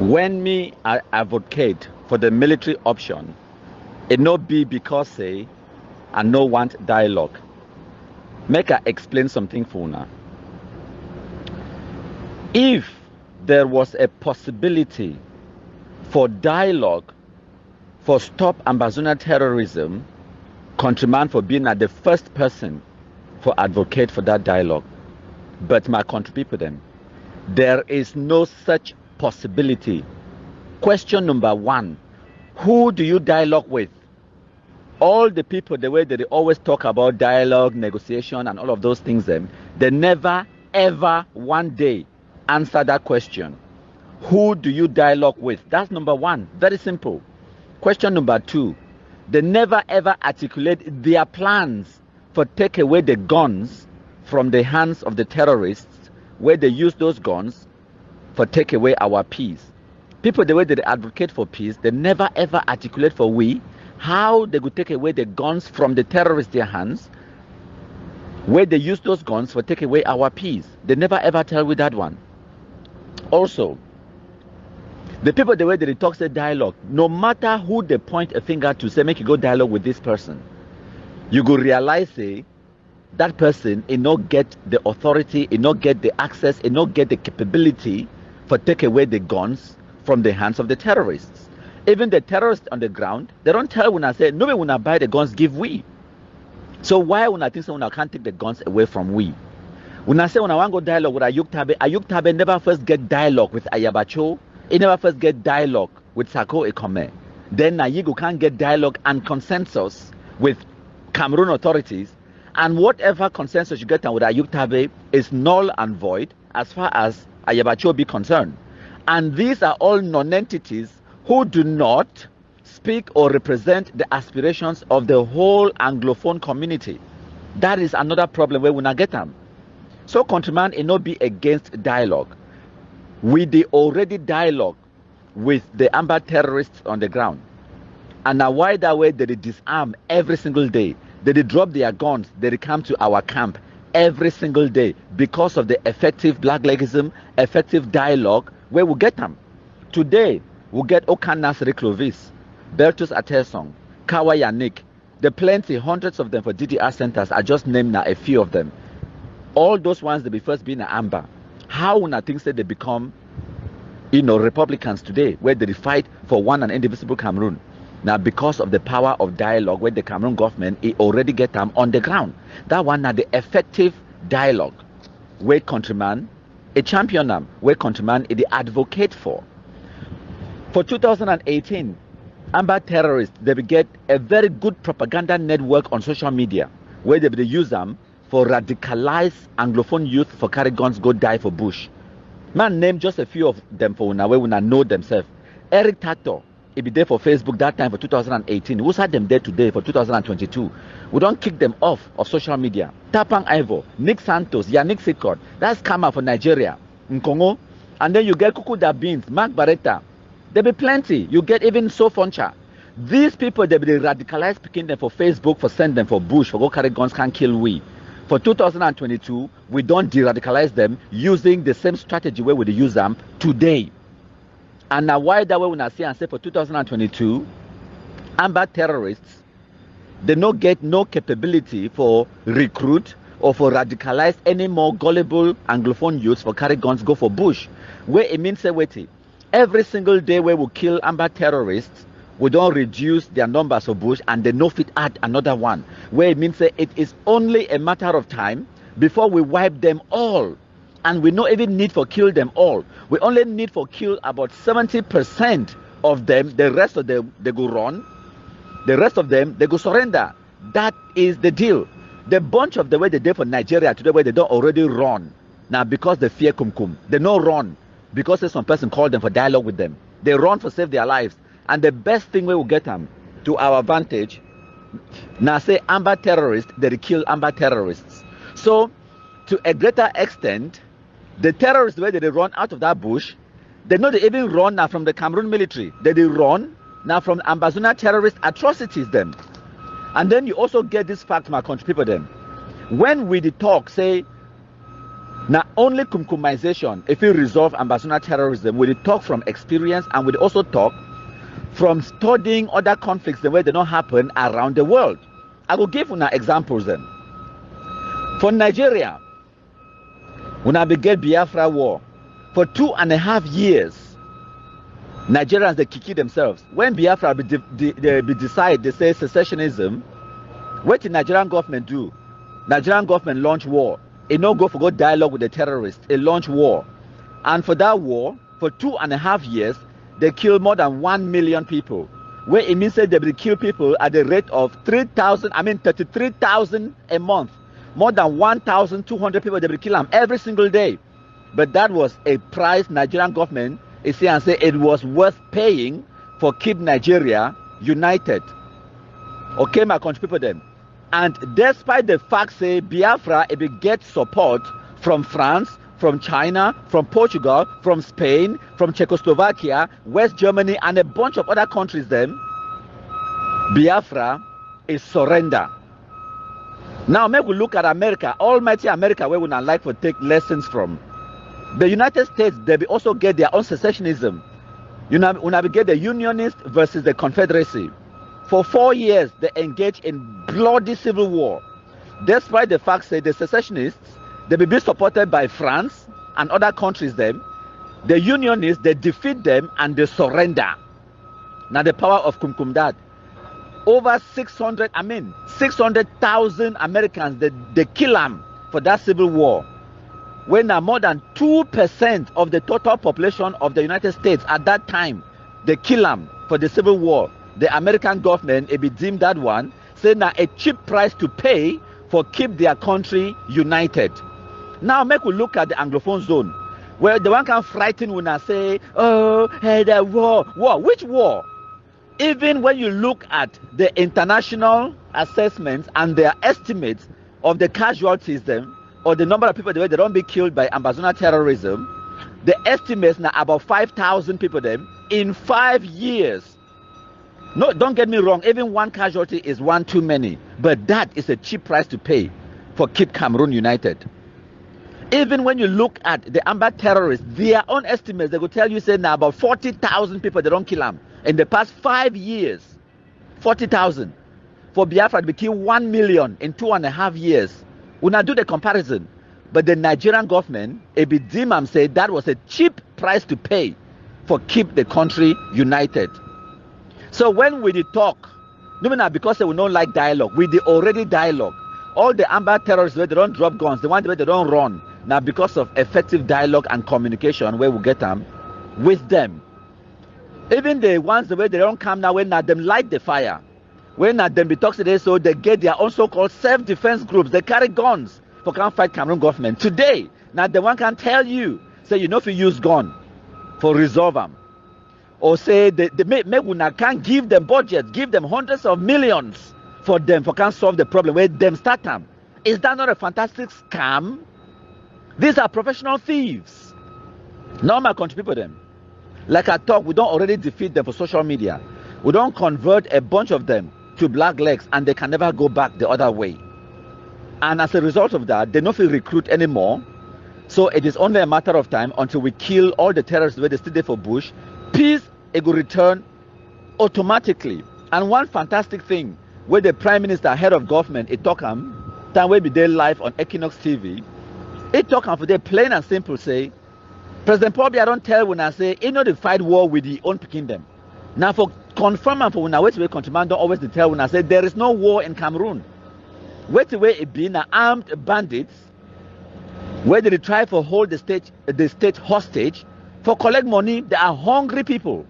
When me I advocate for the military option, it no be because say I no want dialogue. Make I explain something for una. If there was a possibility for dialogue for stop Ambazuna terrorism, countryman for being the first person for advocate for that dialogue. But my country people them, there is no such possibility. Question number one, who do you dialogue with? All the people, the way that they always talk about dialogue, negotiation, and all of those things, they never, ever one day answer that question. Who do you dialogue with? That's number one. Very simple. Question number two, they never, ever articulate their plans for take away the guns from the hands of the terrorists, where they use those guns for take away our peace. People, the way that they advocate for peace, they never, ever articulate for we how they could take away the guns from the terrorists' their hands, where they use those guns for take away our peace. They never ever tell with that one. Also, the people, the way that they talk say dialogue, no matter who they point a finger to say make you go dialogue with this person, you go realize say that person it not get the authority, it not get the access, it not get the capability for take away the guns from the hands of the terrorists. Even the terrorists on the ground, they don't tell when I say, no, when I buy the guns, give we. So why when I think someone can't take the guns away from we? When I say when I want to go dialogue with Ayuk Tabe never first get dialogue with Ayabacho, he never first get dialogue with Sako Ekome. Then Nayigo can't get dialogue and consensus with Cameroon authorities, and whatever consensus you get with Ayuk Tabe is null and void as far as Ayabacho be concerned. And these are all non-entities who do not speak or represent the aspirations of the whole Anglophone community. That is another problem where we not get them. So countryman, it not be against dialogue. We they already dialogue with the Amber terrorists on the ground. And now why that way they disarm every single day? They drop their guns, they come to our camp every single day because of the effective blacklegism, effective dialogue where we get them. Today, we get Okanas Clovis, Bertus Atesong, Kawa Yannick, the plenty, hundreds of them for DDR centers. I just named now a few of them. All those ones, they be first being an Amber. How when I think that they become, Republicans today, where they fight for one and indivisible Cameroon. Now, because of the power of dialogue, where the Cameroon government it already get them on the ground. That one now the effective dialogue, where countryman, a champion them, where countryman it the advocate for. For 2018, Amber terrorists, they will get a very good propaganda network on social media, where they will use them for radicalized Anglophone youth for carry guns, go die for Bush. Man, name just a few of them for una, where una know themselves. Eric Tato, he be there for Facebook that time for 2018. Who's had them there today for 2022? We don't kick them off of social media. Tapang Ivo, Nick Santos, Yannick Sikot, that's Kama for Nigeria, Nkongo. And then you get Kukuda Beans, Mark Barretta. There be plenty. You get even Sofoncha. These people, they be radicalized, picking them for Facebook, for send them for Bush, for go carry guns, can't kill we. For 2022, we don't de-radicalize them using the same strategy where we use them today. And now why that way when I say for 2022, Amber terrorists, they don't get no capability for recruit or for radicalize any more gullible Anglophone youths for carry guns, go for Bush. Where it means wait. Every single day where we kill Amber terrorists, we don't reduce their numbers of Bush and they no fit add another one. Where it means it is only a matter of time before we wipe them all. And we don't even need for kill them all. We only need for kill about 70% of them. The rest of them, they go run. The rest of them, they go surrender. That is the deal. The bunch of the way they did for Nigeria today where they don't already run. Now because they fear Kumkum, they don't run. Because there's some person called them for dialogue with them. They run for save their lives. And the best thing we will get them to our advantage, now say Amber terrorists, they kill Amber terrorists. So to a greater extent, the terrorists where they run out of that bush, they know they even run now from the Cameroon military. They run now from Ambazuna terrorist atrocities them. And then you also get this fact, my country people them. When we talk, say, Now, only Kumkumization, if we resolve ambassador terrorism, will talk from experience and will also talk from studying other conflicts the way they don't happen around the world. I will give you examples then. For Nigeria, when I began Biafra war, for 2.5 years, Nigerians, they kiki themselves. When Biafra be decide, they say secessionism, what the Nigerian government do? Nigerian government launch war. It no go for go dialogue with the terrorists. It launch war. And for that war, for 2.5 years, they killed more than 1 million people. Where it means that they will kill people at the rate of 33,000 a month. More than 1,200 people they will kill them every single day. But that was a price Nigerian government is here and say it was worth paying for keep Nigeria united. Okay, my country people then. And despite the fact say Biafra it will get support from France, from China, from Portugal, from Spain, from Czechoslovakia, West Germany, and a bunch of other countries then, Biafra is surrender. Now make we look at America, almighty America, where we not like to take lessons from. The United States, they will also get their own secessionism. You know, we get the Unionist versus the Confederacy. For 4 years, they engaged in bloody civil war. Despite the fact that the secessionists, they will be supported by France and other countries then. The Unionists, they defeat them and they surrender. Now the power of Kumkumdad. Over 600,000 Americans, they kill them for that civil war. When more than 2% of the total population of the United States at that time, they kill them for the civil war. The American government, it be deemed that one, say now a cheap price to pay for keep their country united. Now make we look at the Anglophone zone, where the one can frighten when I say, oh, hey, the war. Which war? Even when you look at the international assessments and their estimates of the casualties then, or the number of people they don't be killed by ambassador terrorism, the estimates now about 5,000 people then in 5 years. No, don't get me wrong, even one casualty is one too many, but that is a cheap price to pay for keep Cameroon united. Even when you look at the Amber terrorists, their own estimates, they will tell you say now about 40,000 people they don't kill them in the past 5 years. 40,000. For Biafra to kill 1 million in 2.5 years. We now do the comparison, but the Nigerian government, Ebidimam, said that was a cheap price to pay for keep the country united. So when we talk, no, because they will not like dialogue, we already dialogue. All the Amber terrorists where they don't drop guns, the ones where they don't run, now because of effective dialogue and communication, where we get them with them. Even the ones where they don't come now, when not them light the fire. When not them be talks today, so they get their own so-called self-defense groups. They carry guns for can't fight Cameroon government. Today, now the one can tell you, say you know if you use gun for resolve them. Or say they can't give them budget, give them hundreds of millions for them for can't solve the problem where them start them. Is that not a fantastic scam? These are professional thieves. Normal country people them. Like I talk, we don't already defeat them for social media. We don't convert a bunch of them to black legs and they can never go back the other way. And as a result of that, they don't feel recruit anymore. So it is only a matter of time until we kill all the terrorists where they still there for Bush. Peace, it will return automatically. And one fantastic thing, where the Prime Minister, head of government, it talk time will be there live on Equinox TV. It talk for the plain and simple say, President Paul I don't tell when I say, you know, they fight war with the own kingdom. Now for confirm and for when I wait to countryman don't always tell when I say there is no war in Cameroon. Wait away it being armed bandits where they try to hold the state hostage for collect money. They are hungry people.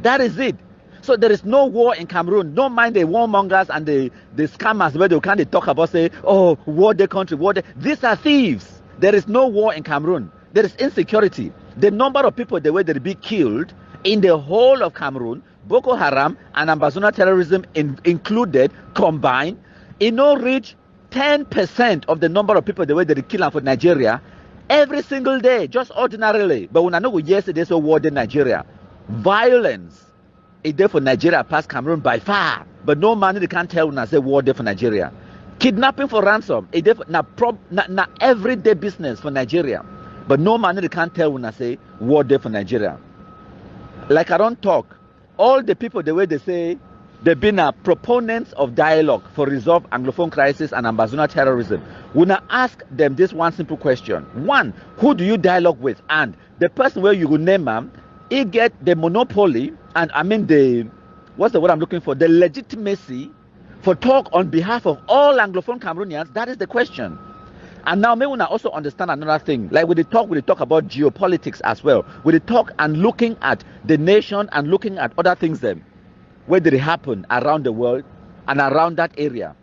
That is it. So there is no war in Cameroon. Don't mind the warmongers and the scammers where they can't talk about say, oh, war the country, war the... These are thieves. There is no war in Cameroon. There is insecurity. The number of people the way they be killed in the whole of Cameroon, Boko Haram and ambassador terrorism included, combined, it no reach 10% of the number of people the way they kill for Nigeria every single day, just ordinarily. But when I know yesterday so war in Nigeria, violence is there for Nigeria past Cameroon by far. But no man they can't tell when I say war there for Nigeria. Kidnapping for ransom. Now everyday business for Nigeria. But no man they can't tell when I say war day for Nigeria. Like I don't talk. All the people the way they say they've been proponents of dialogue for resolve Anglophone crisis and ambassador terrorism. When I ask them this one simple question: one, who do you dialogue with? And the person where you will name him, he get the monopoly, and I mean the, what's the word I'm looking for? The legitimacy for talk on behalf of all Anglophone Cameroonians. That is the question. And now maybe we also understand another thing. Like we talk about geopolitics as well. We talk and looking at the nation and looking at other things then, where did it happen around the world and around that area.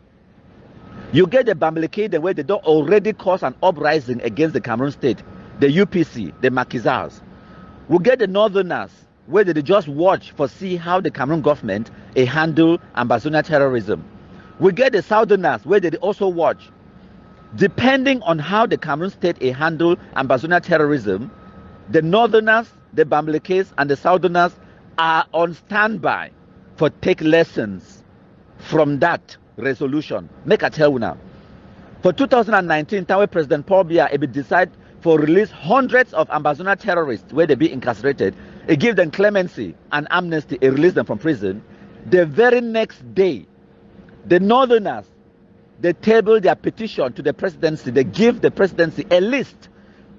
You get the Bamileke, the way they don't already cause an uprising against the Cameroon state, the UPC, the Maquisards. We get the Northerners, where they just watch for see how the Cameroon government handle ambassador terrorism. We get the Southerners, where they also watch. Depending on how the Cameroon state handle ambassador terrorism, the Northerners, the Bamilekes, and the Southerners are on standby for take lessons from that resolution. Make a tell you now. For 2019, time President Paul Biya decide for release hundreds of ambassador terrorists where they be incarcerated, he give them clemency and amnesty, he release them from prison. The very next day, the Northerners, they table their petition to the presidency. They give the presidency a list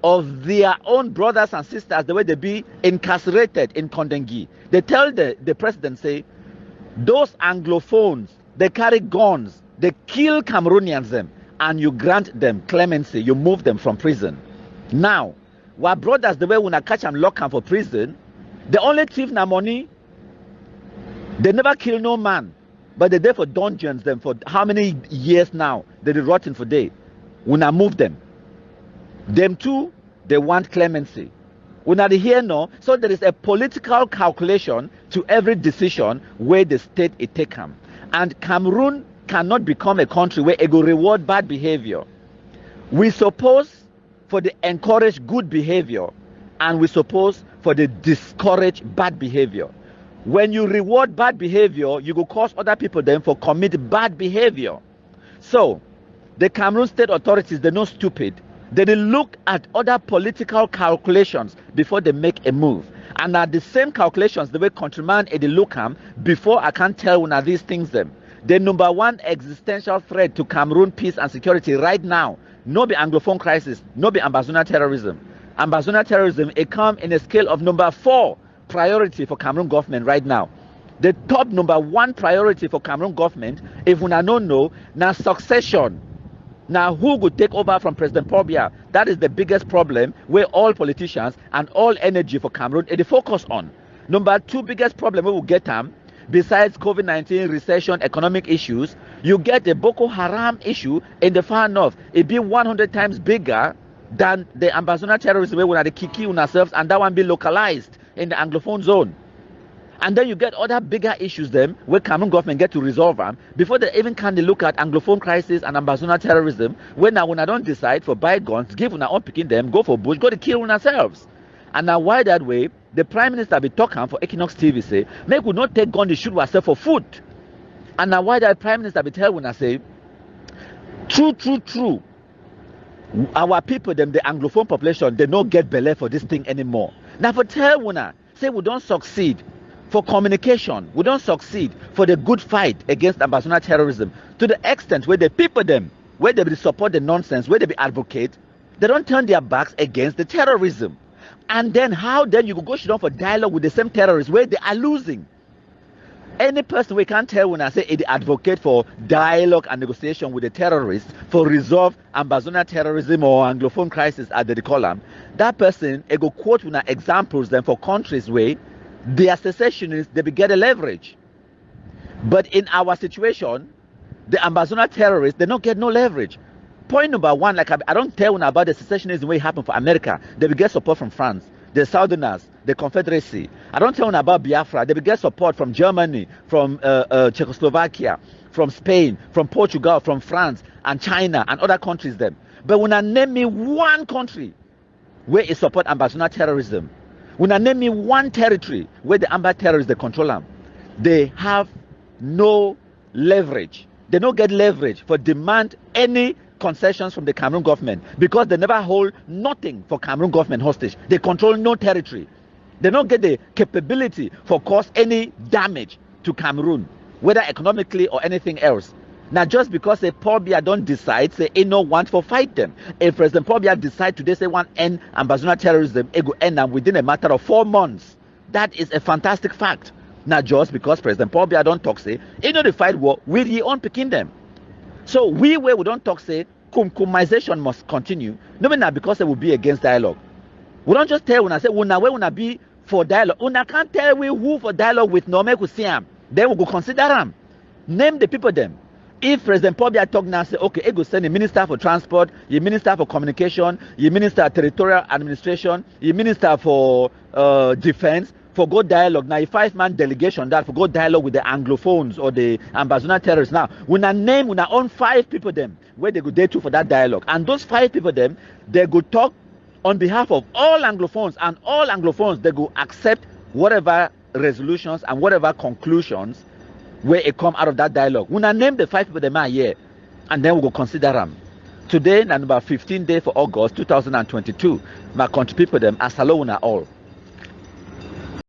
of their own brothers and sisters, the way they be incarcerated in Kondengi. They tell the presidency, those Anglophones, they carry guns, they kill Cameroonians them, and you grant them clemency, you move them from prison. Now, our brothers, the way when I catch them, lock them for prison, the only thief na money, they never kill no man. But they're there for dungeons them for how many years now? They're rotting for day. When I move them. Them too, they want clemency. When I hear no, so there is a political calculation to every decision where the state is taken. And Cameroon cannot become a country where it will reward bad behavior. We suppose for the encourage good behavior, and we suppose for the discourage bad behavior. When you reward bad behavior, you will cause other people then for commit bad behavior. So, the Cameroon state authorities, they're not stupid. They look at other political calculations before they make a move. And at the same calculations, the way countryman they look at before I can't tell when are these things them. The number one existential threat to Cameroon peace and security right now, no be Anglophone crisis, no be ambassador terrorism. Ambassador terrorism, it come in a scale of number 4. Priority for Cameroon government right now. The top number 1 priority for Cameroon government, if we don't know, now succession. Now who would take over from President Paul Biya? That is the biggest problem where all politicians and all energy for Cameroon they focus on. Number 2 biggest problem we will get besides COVID-19, recession, economic issues, you get the Boko Haram issue in the far north. It be 100 times bigger than the ambassador terrorism where we are the kiki on ourselves, and that one be localized in the Anglophone zone. And then you get other bigger issues them where Cameroon government get to resolve them before they even can look at Anglophone crisis and ambassador terrorism. When I don't decide for buy guns, give when I not picking them, go for bush, go to kill on ourselves. And now why that way? The Prime Minister be talking for Equinox TV say, make we not take gun to shoot ourselves for food. And now why that Prime Minister be tell when I say, true. Our people, them the Anglophone population, they don't get belay for this thing anymore. Now for tell when I say we don't succeed for communication, we don't succeed for the good fight against ambassador terrorism to the extent where the people them, where they will support the nonsense, where they be advocate, they don't turn their backs against the terrorism. And then how then you go sit down for dialogue with the same terrorists where they are losing? Any person we can't tell when I say they advocate for dialogue and negotiation with the terrorists for resolve ambassador terrorism or Anglophone crisis as they call them, that person they go quote with examples then for countries where their secessionists they get a leverage. But in our situation, the ambassador terrorists they don't get no leverage. Point number 1, like I don't tell about the secessionism way happen for America. They will get support from France, the Southerners, the Confederacy. I don't tell about Biafra. They will get support from Germany, from Czechoslovakia, from Spain, from Portugal, from France, and China, and other countries then. But when I name me one country where it support ambassador terrorism, when I name me one territory where the ambassador terrorists they control them, they have no leverage. they don't get leverage for demand any concessions from the Cameroon government, because they never hold nothing for Cameroon government hostage. They control no territory. They don't get the capability for cause any damage to Cameroon, whether economically or anything else. Now, just because a Paul Biya don't decide, say, ain't no want for fight them. If President Paul Biya decide today, say, want end ambassador terrorism, it will end them within a matter of 4 months. That is a fantastic fact. Now, just because President Paul Biya don't talk, say, ain't no the fight war with your own picking them. So we don't talk, say, kumkumization must continue. No, not because they will be against dialogue. We don't just tell una say una where una be for dialogue. Una can't tell we who for dialogue with no make we see them. Then we go consider them. Name the people them. If President Paul Biya talk now, say okay, he go send a minister for transport, a minister for communication, a minister for territorial administration, a minister for defense, for go dialogue. Now a 5-man delegation that for go dialogue with the Anglophones or the ambassador terrorists. Now una name una own 5 people them where they go there to for that dialogue, and those 5 people them they go talk on behalf of all Anglophones, and all Anglophones they go accept whatever resolutions and whatever conclusions where it come out of that dialogue. When I name the 5 people them are here, and then we go consider them. Today, and about 15 days for August 2022, my country people them as hello una all.